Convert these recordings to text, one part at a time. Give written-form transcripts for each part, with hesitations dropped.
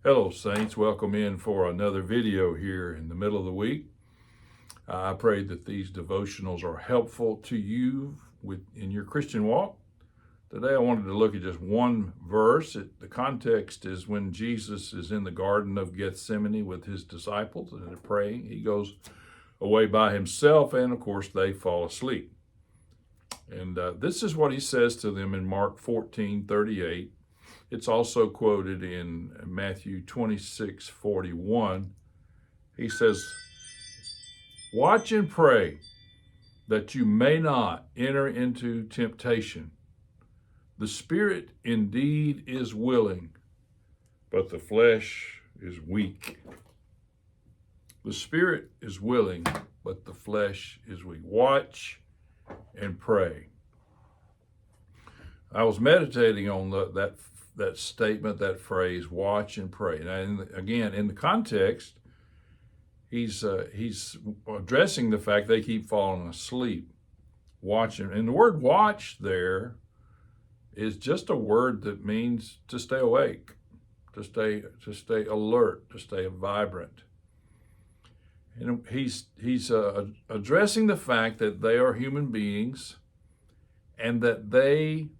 Hello, Saints. Welcome in for another video here in the middle of the week. I pray that these devotionals are helpful to you in your Christian walk. Today, I wanted to look at just one verse. The context is when Jesus is in the Garden of Gethsemane with his disciples and they're praying. He goes away by himself, and of course, they fall asleep. And this is what he says to them in Mark 14:38. It's also quoted in Matthew 26:41. He says, "Watch and pray that you may not enter into temptation. The spirit indeed is willing, but the flesh is weak." The spirit is willing, but the flesh is weak. Watch and pray. I was meditating on that statement, that phrase, watch and pray. And again, in the context, he's addressing the fact they keep falling asleep. Watching. And the word watch there is just a word that means to stay awake, to stay alert, to stay vibrant. And he's addressing the fact that they are human beings and that they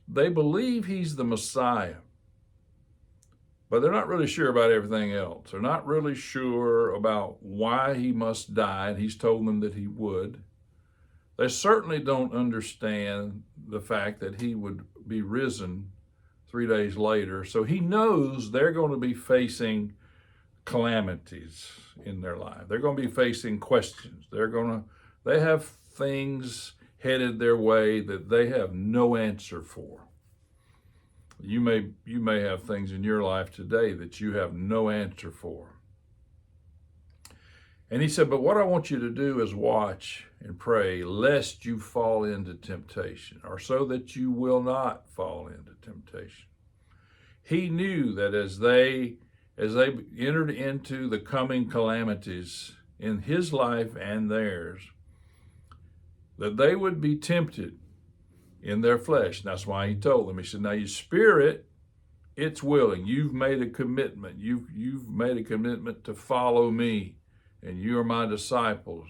believe he's the Messiah, but they're not really sure about everything else. They're not really sure about why he must die, and he's told them that he would. They certainly don't understand the fact that he would be risen 3 days later. So he knows they're going to be facing calamities in their life. They're going to be facing questions. They have things headed their way that they have no answer for. You may have things in your life today that you have no answer for. And he said, but what I want you to do is watch and pray lest you fall into temptation, or so that you will not fall into temptation. He knew that as they entered into the coming calamities in his life and theirs, that they would be tempted in their flesh. And that's why he told them, he said, now your spirit, it's willing. You've made a commitment. You've made a commitment to follow me, and you are my disciples.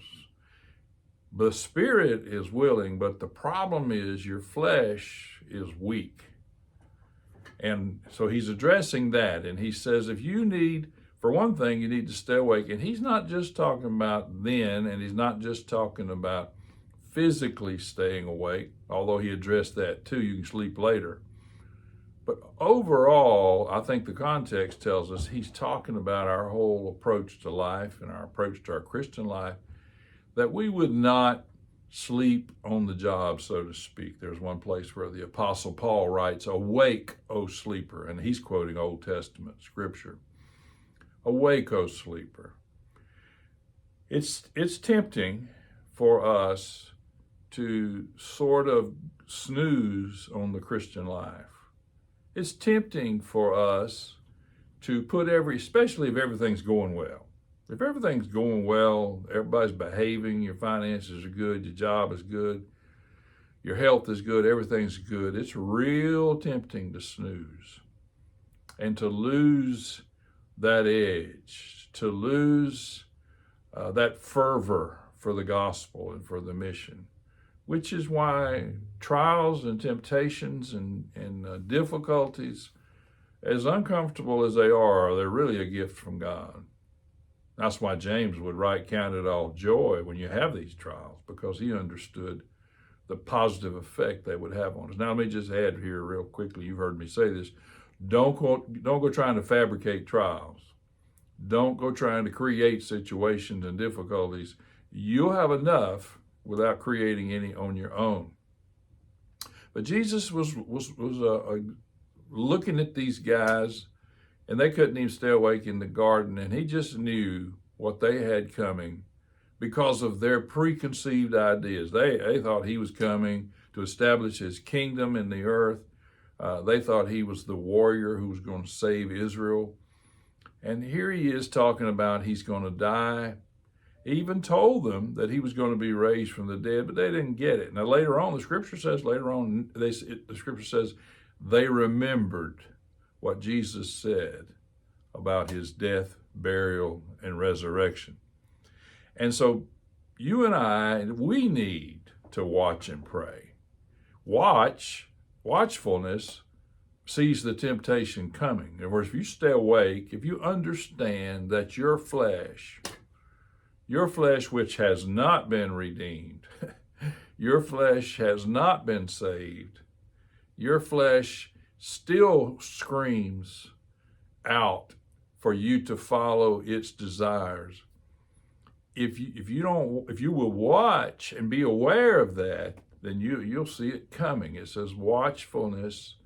The spirit is willing, but the problem is your flesh is weak. And so he's addressing that. And he says, for one thing, you need to stay awake. And he's not just talking about then, and he's not just talking about physically staying awake, although he addressed that too. You can sleep later. But overall, I think the context tells us he's talking about our whole approach to life and our approach to our Christian life, that we would not sleep on the job, so to speak. There's one place where the Apostle Paul writes, "Awake, O sleeper," and he's quoting Old Testament scripture. Awake, O sleeper. It's tempting for us to sort of snooze on the Christian life. It's tempting for us to put especially if everything's going well. If everything's going well, everybody's behaving, your finances are good, your job is good, your health is good, everything's good, it's real tempting to snooze and to lose that edge, to lose that fervor for the gospel and for the mission, which is why trials and temptations and difficulties, as uncomfortable as they are, they're really a gift from God. That's why James would write, "Count it all joy when you have these trials," because he understood the positive effect they would have on us. Now, let me just add here real quickly. You've heard me say this. Don't go trying to fabricate trials. Don't go trying to create situations and difficulties. You'll have enough without creating any on your own. But Jesus was looking at these guys, and they couldn't even stay awake in the garden, and he just knew what they had coming because of their preconceived ideas. They thought he was coming to establish his kingdom in the earth. They thought he was the warrior who was going to save Israel. And here he is talking about he's going to die. He even told them that he was going to be raised from the dead, but they didn't get it. Now, later on, the scripture says they remembered what Jesus said. about his death, burial, and resurrection. And so you and I, we need to watch and pray. Watchfulness sees the temptation coming. In other words, if you stay awake, if you understand that your flesh which has not been redeemed, your flesh has not been saved, your flesh still screams out for you to follow its desires. If you will watch and be aware of that, then you'll see it coming. It says watchfulness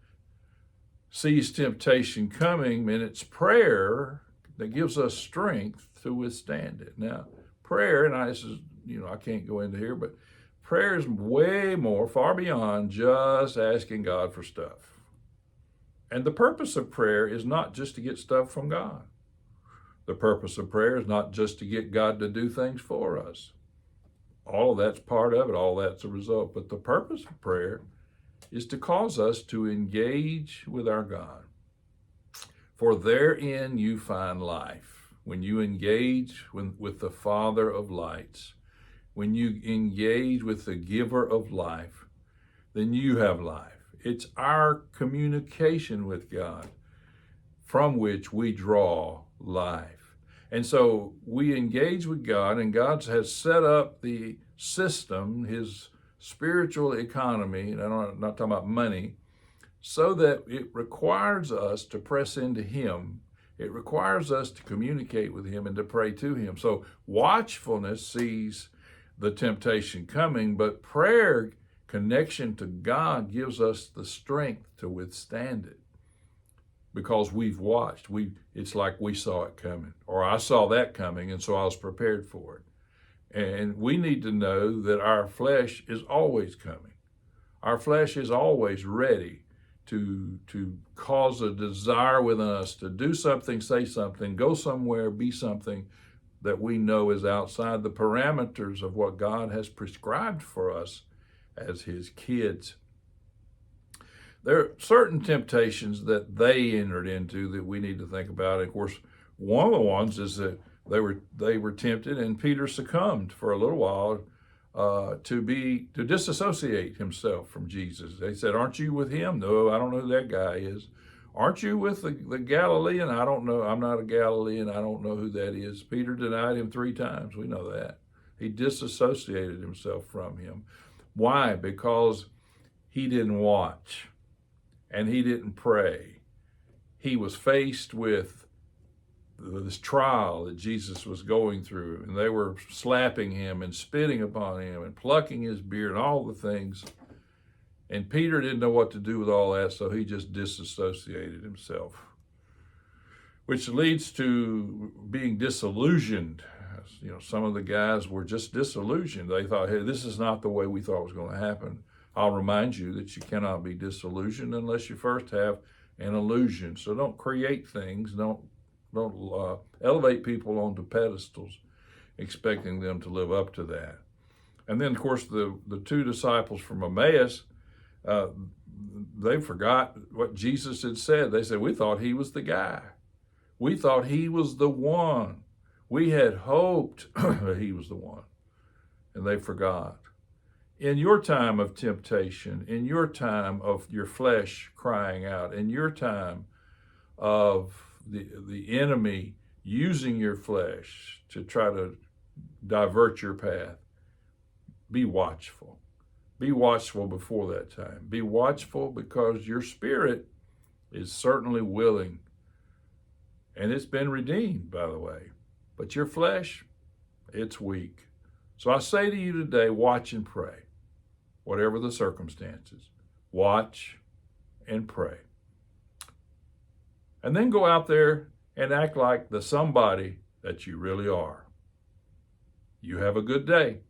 sees temptation coming, and it's prayer that gives us strength to withstand it. Now, prayer, and this is, I can't go into here, but prayer is way more, far beyond just asking God for stuff. And the purpose of prayer is not just to get stuff from God. The purpose of prayer is not just to get God to do things for us. All of that's part of it, all that's a result. But the purpose of prayer is to cause us to engage with our God. For therein you find life. When you engage with the Father of lights, when you engage with the giver of life, then you have life. It's our communication with God from which we draw life. And so we engage with God, and God has set up the system, his spiritual economy, and I'm not talking about money, so that it requires us to press into him. It requires us to communicate with him and to pray to him. So watchfulness sees the temptation coming, but prayer, connection to God, gives us the strength to withstand it. Because we've watched, it's like we saw it coming, or I saw that coming, and so I was prepared for it. And we need to know that our flesh is always coming. Our flesh is always ready to cause a desire within us to do something, say something, go somewhere, be something that we know is outside the parameters of what God has prescribed for us as his kids. There are certain temptations that they entered into that we need to think about. Of course, one of the ones is that they were tempted, and Peter succumbed for a little while to disassociate himself from Jesus. They said, "Aren't you with him?" "No, I don't know who that guy is." "Aren't you with the Galilean?" "I don't know. I'm not a Galilean. I don't know who that is." Peter denied him 3 times. We know that. He disassociated himself from him. Why? Because he didn't watch. And he didn't pray. He was faced with this trial that Jesus was going through, and they were slapping him and spitting upon him and plucking his beard and all the things. And Peter didn't know what to do with all that, so he just disassociated himself, which leads to being disillusioned. Some of the guys were just disillusioned. They thought, hey, this is not the way we thought it was going to happen. I'll remind you that you cannot be disillusioned unless you first have an illusion. So don't create things. Don't elevate people onto pedestals, expecting them to live up to that. And then, of course, the 2 disciples from Emmaus, they forgot what Jesus had said. They said, "We thought he was the guy. We thought he was the one. We had hoped that he was the one." And they forgot. In your time of temptation, in your time of your flesh crying out, in your time of the enemy using your flesh to try to divert your path, be watchful. Be watchful before that time. Be watchful because your spirit is certainly willing, and it's been redeemed, by the way. But your flesh, it's weak. So I say to you today, watch and pray. Whatever the circumstances, watch and pray. And then go out there and act like the somebody that you really are. You have a good day.